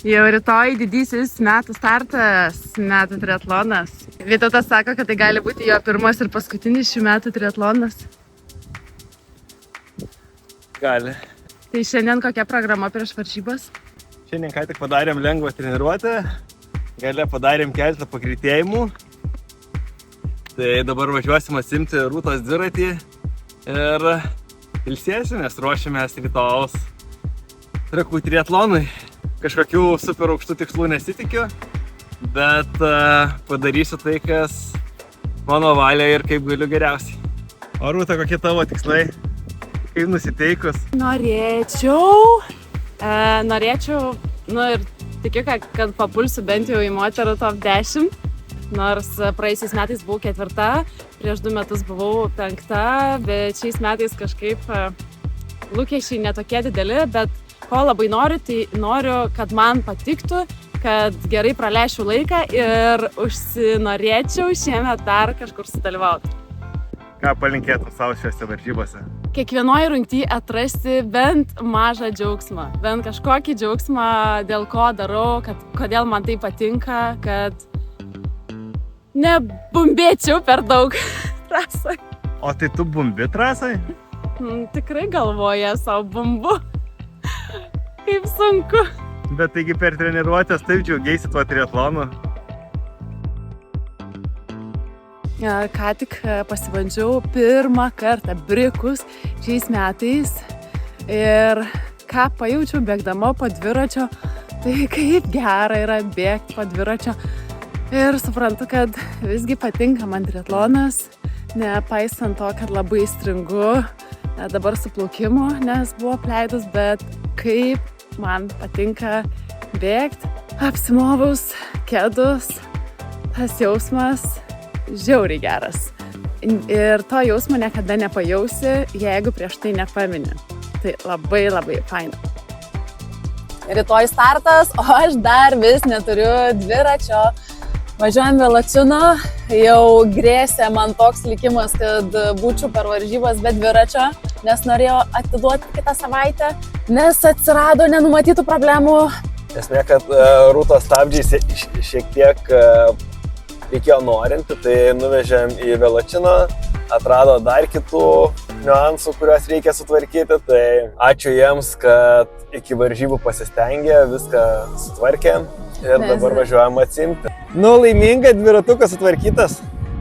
Jau rytoj didysis metų startas, metų triatlonas. Vytautas sako, kad tai gali būti jo pirmas ir paskutinis šių metų triatlonas. Gali. Tai šiandien kokia programa prieš varžybas? Šiandien ką tik padarėm lengvą treniruotę, gale padarėm keletą pagreitėjimų. Tai dabar važiuosim atsimti Rūtos dviratį ir ilsėsimės, ruošiamės rytojaus Trakų triatlonui. Kažkokių super aukštų tikslų nesitikiu, bet padarysiu tai, kas mano valia ir kaip galiu geriausiai. O Rūta, kokie tavo tikslai? Kaip nusiteikus? Norėčiau, ir tikiu, kad papulsiu bent jau į moterų top 10, nors praėjusiais metais buvau 4, prieš 2 metus buvau 5, bet šiais metais kažkaip lūkesčiai netokie dideli, bet ko labai noriu, tai noriu, kad man patiktų, kad gerai praleisčiau laiką ir užsinorėčiau šiemet dar kažkur sudalyvauti. Ką palinkėtum savo šiuose varžybose? Kiekvienoje rungtyje atrasti bent mažą džiaugsmą, bent kažkokį džiaugsmą, dėl ko darau, kodėl man tai patinka, kad nebumbėčiau per daug trasai. O tai tu bumbi trasai? Tikrai galvoje savo bumbu. Kaip sunku. Bet taigi per treniruotės taip džiaugiaisi tuo triatlonu. Ką tik pasibandžiau pirmą kartą brikus šiais metais ir ką pajaučiau bėgdama po dviračio, tai kaip gera yra bėgti po dviračio. Ir suprantu, kad visgi patinka man triatlonas, nepaisant to, kad labai stringu dabar su plaukimu, nes buvo apleidus, bet kaip man patinka bėgti, apsimovus kedus, tas jausmas žiauriai geras. Ir to jausmo niekada nepajausi, jeigu prieš tai nepamini. Tai labai labai faina. Rytoj startas, o aš dar vis neturiu dviračio. Važiuojam Velačino, jau grėsė man toks likimas, kad būčiau per varžybas be dviračio, nes norėjau atiduoti kitą savaitę, nes atsirado nenumatytų problemų. Esmė, kad Rūtos stabdžiai šiek tiek reikėjo norinti, tai nuvežėm į Velačiną, atrado dar kitų niuansų, kuriuos reikia sutvarkyti, tai ačiū jiems, kad iki varžybų pasistengė, viską sutvarkė ir dabar važiuojam atsimti. Laiminga, dviratukas sutvarkytas.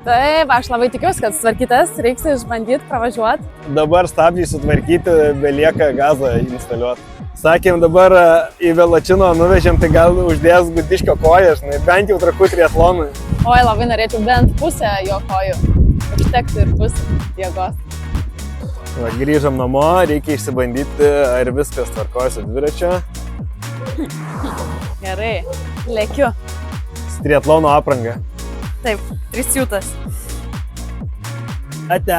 Taip, aš labai tikiuosi, kad sutvarkytas, reiks išbandyti, pravažiuoti. Dabar stabdžiai sutvarkyti, belieka gazą instaliuoti. Sakėm, dabar į Velačino nuvežėm, tai gal uždės Gudiškio kojas, bent jau Trakų triatlonui. Oi, labai norėčiau bent pusę jo kojų, užtektų ir pusę jėgos. Va, grįžom namo, reikia išsibandyti, ar viskas tvarkoja su dviračio. Gerai, lėkiu. Triatlono apranga. Taip, 3 siūtas. Ate.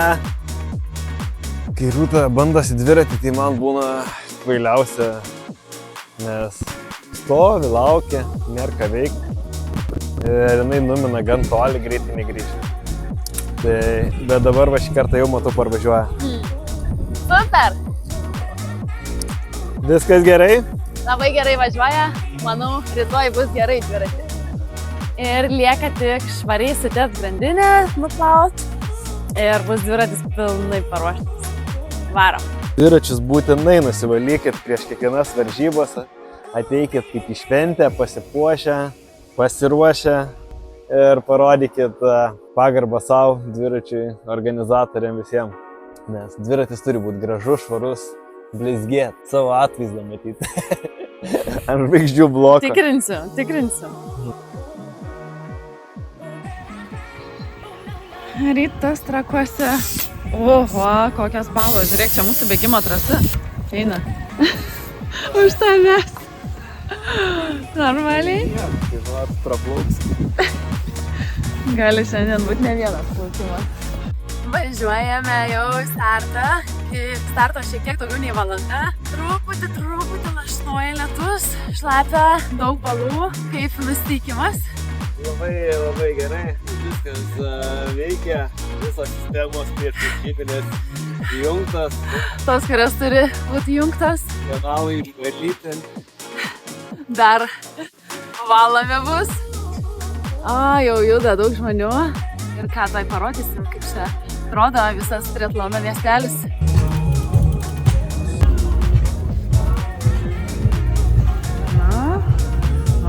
Kai Rūta bandosi dviratį, tai man būna kvailiausia, nes stovi, laukia, nėra ką veikti ir jinai numina gan toli, greitai negrįžti. Bet dabar va šį kartą jau matau parvažiuoja. Super! Viskas gerai? Labai gerai važiuoja, manau, rytoj bus gerai dviratį. Ir lieka tik švariai sudėt grandinę, nuplaut ir bus dviratis pilnai paruoštas. Varom. Dviračius būtinai nusivalykit prieš kiekvienas varžybas, ateikit kaip į šventę, pasipuošę, pasiruošę ir parodykit pagarbą savo dviračiui, organizatoriam visiems. Nes dviratis turi būti gražus, švarus, blizgėt, savo atvaizdą matyti. Ant žvaigždžių bloko. Tikrinsiu. Rytas Trakuose. Oho, kokios balos. Žiūrėk, čia mūsų bėgimo trasa. Eina. Už tavęs. Normaliai? Tai va, praplauks. Gali šiandien būti ne vienas plaukimas. Važiuojame jau startą. Starto šiek tiek daugiau nei valanda. Truputį lašnoja lietus. Šlapia, daug balų. Kaip nusiteikimas? Labai gerai. Viskas veikia. Visos sistemos priešvaržybinės įjungtos. Tos, kurios turi būti įjungtos. Kanalai išvalyti. dar valomi bus. Jau juda daug žmonių. Ir ką tai parodysim, kaip čia atrodo visas triatlono miestelis.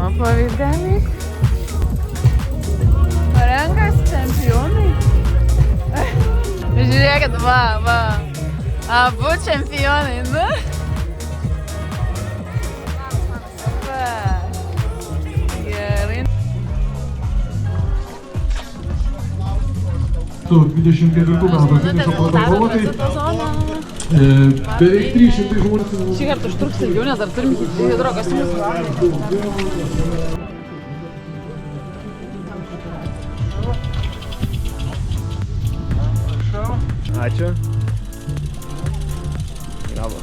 O pavyzdėliai. Parengas čempionai. Žiūrėkit, va. Abu čempionai, nu. Gerai. Su 24 metų finišo protokolo, tai beveik 300 žmonių. Šį kartą užtruks ilgiau, nes dar turim hidro kostiumus. Ačiū. Bravo.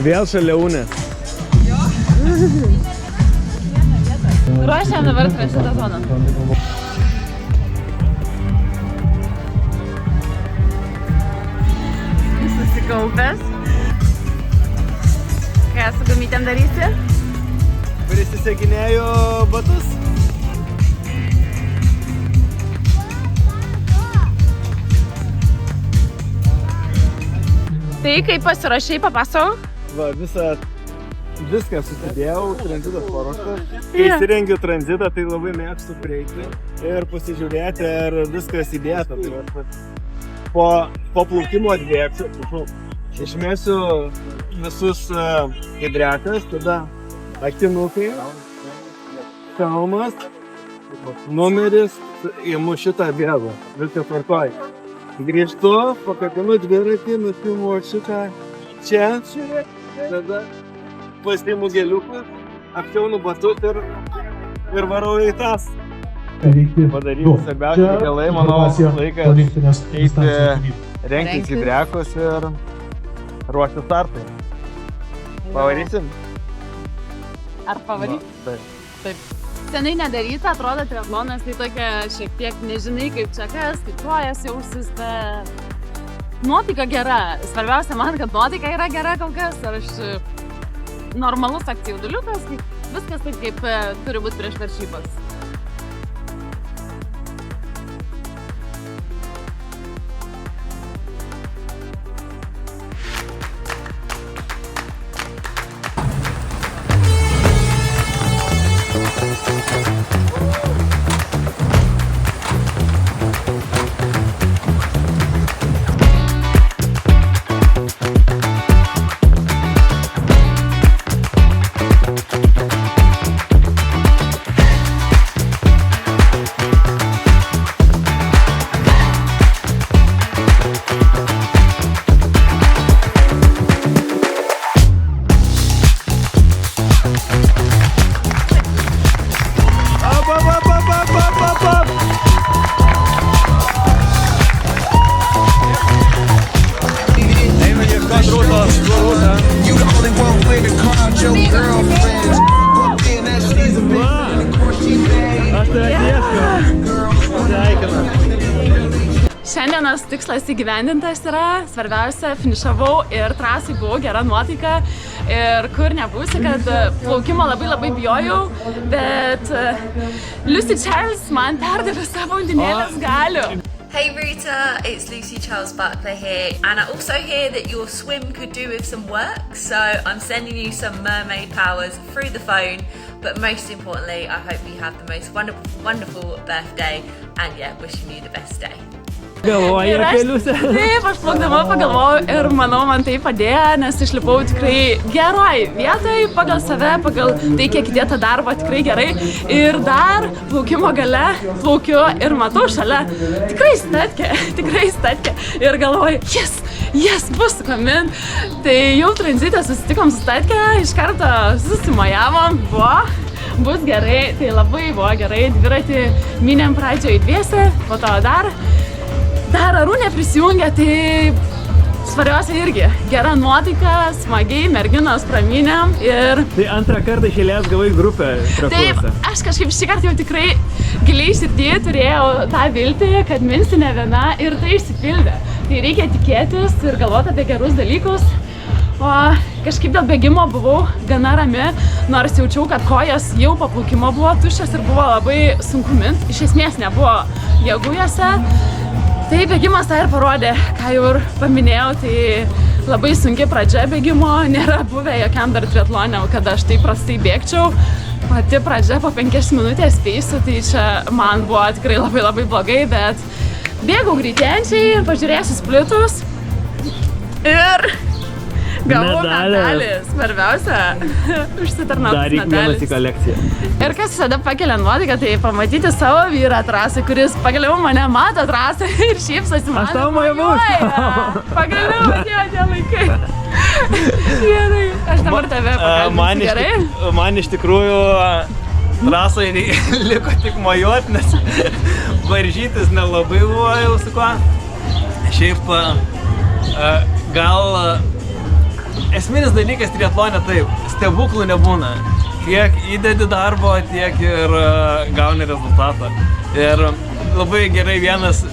Vėl šalia Unės. Ruošiam dabar tranzito zoną. Susikaupęs. Ką su gumytėm darysi? Prisiseginėjau batus. Tai kaip pasiruošei, papasakok? Va, viską susidėjau, tranzitas paruoštas. Kai įsirengiu tranzitą, tai labai mėgstu prieiti ir pasižiūrėti, ar viskas įdėta. Tai po plaukimo atbėgsiu, išmėsiu visus hidrekas, tada akinukai, kalmas, numeris, įmu šitą bėgą, viską tvarkoj. Grįžtu, pakabinu dviratį, nusimu šitą čia, tada pasiimu geliukus, apsiaunu batus ir varau į tas. Padaryti svarbiausia galai, manau, laikas eiti rengtis hidrekus ir ruošti startai. Pavarysim? Ar pavarysim? Taip. Senai nedaryta, atrodo triatlonas, tai tokia šiek tiek nežinai kaip čia kas, kaip kojas jausis, bet nuotaika gera. Svarbiausia man, kad nuotaika yra gera kol kas, ar aš normalus aktyvuliukas, viskas taip kaip turi būti prieš varžybas. Šiandienos tikslas įgyvendintas yra, svarbiausia, finišavau ir trasai buvau gera nuotaika ir kur nebūsi, kad plaukimo labai bijojau, bet Lucy Charles man perdavė savo undinėlės galių. Hey Rita, it's Lucy Charles Buckler here, and I also hear that your swim could do with some work, so I'm sending you some mermaid powers through the phone, but most importantly, I hope you have the most wonderful birthday, and yeah, wishing you the best day. Galvoji apie Liusę? Taip, aš plaukdama pagalvojau ir manau man tai padėjo, nes išlipau tikrai geroj vietoj, pagal save, pagal tai, kiek įdėta darbo, tikrai gerai. Ir dar plaukimo gale plaukiu ir matau šalia tikrai statke. Ir galvoju, yes, bus komin. Tai jau tranzite susitikom su statke, iš karto susimojavom, bus gerai, tai labai buvo gerai. Dviratį minėm pradžioje dviese, po to dar Arūnė prisijungė, tai Svarbiausia irgi gera nuotaika, smagiai, merginos pramynėm ir... Tai antrą kartą iš eilės gavai grupę Taip, Trakuose. aš kažkaip šį kartą jau tikrai giliai širdį turėjau tą viltį, kad minsi ne viena ir tai išsipildė. Tai reikia tikėtis ir galvoti apie gerus dalykus. O kažkaip dėl bėgimo buvau gana rami, nors jaučiau, kad kojos jau po plaukimo buvo tuščios ir buvo labai sunku mint. Iš esmės nebuvo jėgų jose. Tai bėgimas tą ir parodė, ką jau ir paminėjau, tai labai sunki pradžia bėgimo, nėra buvę jokiam dar triatlone, kad aš taip prastai bėgčiau. Pati pradžia po 5 minutės spėsiu, tai čia man buvo tikrai labai blogai, bet bėgau greitėjančiai, pažiūrėsiu splitus ir gavau medalį, svarbiausia, užsitarnautas medalis. į kolekciją. Ir kas visada pakelia nuotaiką, tai pamatyti savo vyrą trasą, kuris pagaliau mane mato trasą ir šypsosi man. Aš tau mojavau. Pagaliau atėjo tie laikai. Gerai, aš dabar tave pakalbinsiu, gerai? Man iš tikrųjų trasai liko tik mojuot, nes varžytis nelabai buvo jau su kuo. Šiaip gal esminis dalykas triatlone taip, stebuklų nebūna. Tiek įdedi darbo, tiek ir gauni rezultatą. Ir labai gerai vienas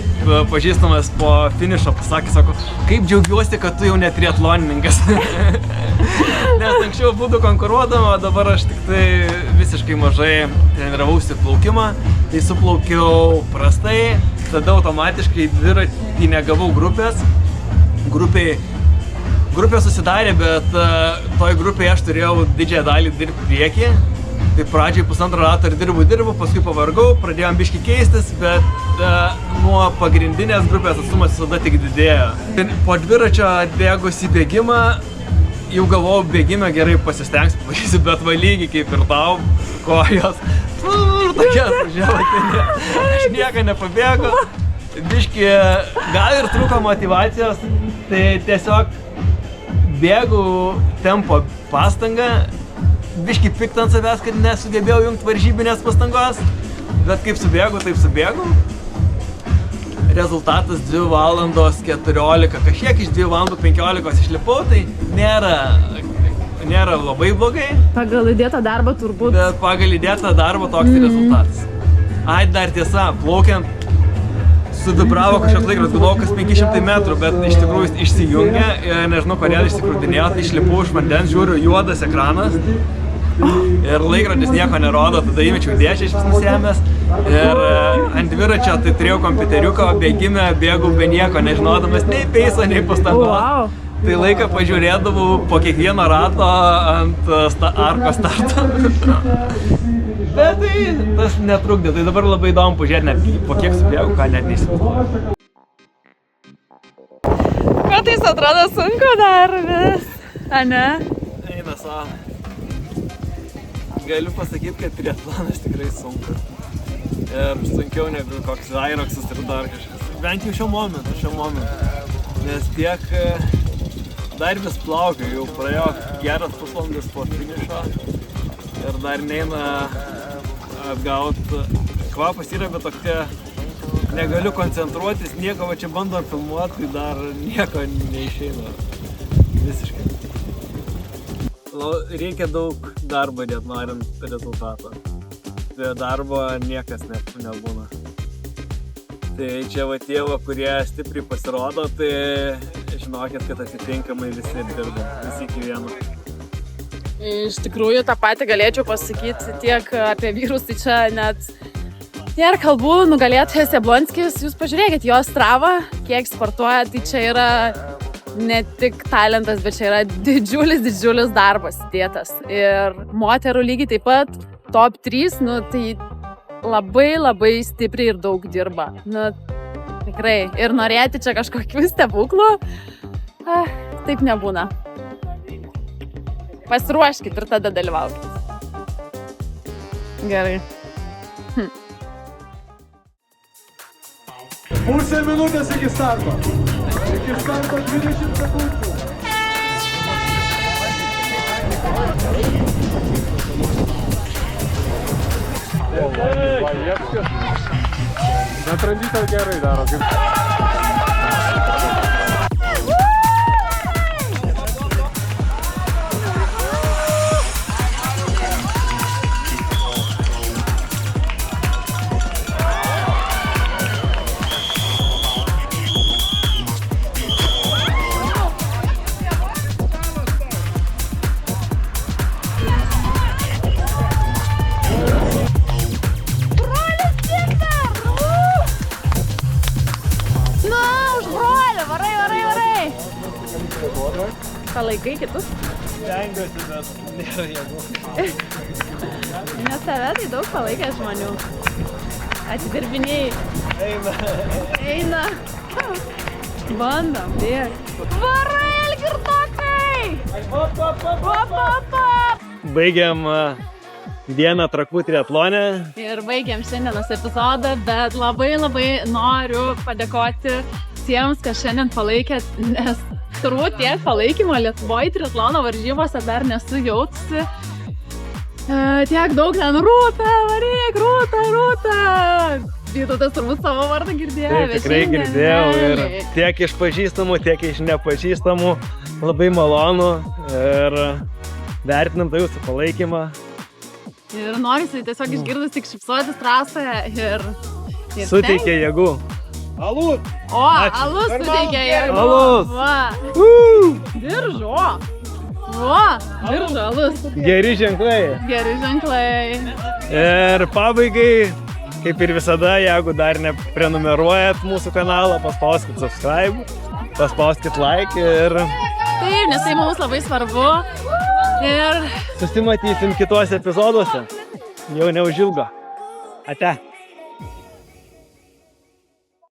pažįstamas po finišo pasakė, sako, kaip džiaugiuosi, kad tu jau ne triatlonininkas. Nes anksčiau būtų konkuruodama, dabar aš tik tai visiškai mažai treniravausi plaukimą, tai suplaukiau prastai, tada automatiškai dviratį negavau grupės. Grupė susidarė, bet toj grupėje aš turėjau didžiąją dalį dirbti priekį. Tai pradžiai 1,5 rato ir dirbu, paskui pavargau, pradėjom biškį keistis, bet nuo pagrindinės grupės atstumas visada tik didėjo. Po dviračio atbėgus į bėgimą, jau galvojau, bėgime gerai pasistengsiu, pavysiu, bet va lygiai kaip ir tau, kojos, tokias važiavo, aš nieko nepabėgau. Biškį gal ir trūko motyvacijos, tai tiesiog bėgu tempo pastangą, biškį piktą ant savęs, kad nesugebėjau jungti varžybinės pastangos, bet kaip subėgu, taip subėgu. Rezultatas 2 valandos 14, kažkiek iš 2 valandų 15 išlipau, tai nėra labai blogai. Pagal įdėtą darbą turbūt. Bet pagal įdėtą darbą toks rezultatas. Ai, dar tiesa, plaukiant suvibravo kažkoks laikrodis, galvojau, kas 500 metrų, bet iš tikrųjų išsijungė ir nežinau, kodėl išsikrūdinėjo, tai išlipau iš vandens, žiūriu, juodas ekranas ir laikrodis nieko nerodo, tada įmečiau dėžę iš vis nusiėmęs ir ant dviračio tai turėjau kompiuteriuką, o bėgime bėgau be nieko, nežinodamas nei peiso, nei pastangos. Tai laiką pažiūrėdavau po kiekvieno rato ant arkos starto. Bet tai tas netrukdė, tai dabar labai įdomu pažiūrėti, net po kiek subėgau, ką net neįsivaizduoju. Kartais atrodo sunku dar vis, ane? Eina savo. Galiu pasakyti, kad triatlonas tikrai sunku. Ir sunkiau negu koks Airoksas ir dar kažkas. Bent jau šiuo momentu. Nes tiek dar vis plaukiu, jau praėjo geras pusvalandis po finišo. Ir dar neina atgauti. Kvapas yra, bet tokia negaliu koncentruotis, nieko va čia bandom filmuoti, tai dar nieko neišeina. Visiškai. Reikia daug darbo dėt norint rezultatą. Be darbo niekas nebūna. Tai čia va tie, kurie stipriai pasirodo, tai žinokit, kad atitinkamai visi dirba, visi iki vieno. Iš tikrųjų, tą patį galėčiau pasakyti tiek apie vyrus, tai čia net nėra kalbų, nugalėtojas Jablonskis, jūs pažiūrėkit jo stravą, kiek sportuoja, tai čia yra ne tik talentas, bet čia yra didžiulis darbas įdėtas. Ir moterų lygiai taip pat, top 3, tai labai stipriai ir daug dirba. Tikrai. Ir norėti čia kažkokių stebuklų, taip nebūna. Pasiruoškit ir tada dalyvaukit. Gerai. Pusę minutės iki starto. Iki starto 20 sekundžių. Bet tranzitą gerai daro. palaikai kitus? Stengiuosi, bet nėra jėgų. Nes tave tai daug palaikė žmonių. Atidirbiniai. Eina. Bandom, bėg. Varai, Algirdokai! Baigiam dieną Trakų triatlone. Ir baigiam šiandienos epizodą, bet labai noriu padėkoti tiems, kas šiandien palaikėt, nes turbūt tiek palaikymo Lietuvoje triatlono varžybose dar nesu jautusi. Tiek daug ten Rūta, varyk, Rūta. Vytautas turbūt savo vardą girdėjo. Taip, tikrai girdėjau ir tiek iš pažįstamų, tiek iš nepažįstamų. Labai malonu ir vertinam tą jūsų palaikymą. Ir norisi tiesiog išgirdus tik šypsotis trasoje ir Suteikia jėgų. Alus! O, alus suteikia jėgų. Alus! Va. Diržo. Va, diržo, alus. Geri ženklai. Geri ženklai. Ir pabaigai, kaip ir visada, jeigu dar neprenumeruojat mūsų kanalą, paspauskit subscribe, paspauskit like ir... Taip, nes tai mums labai svarbu. Ir... Susimatysim kituose epizoduose. Jau neužilgo. Ate.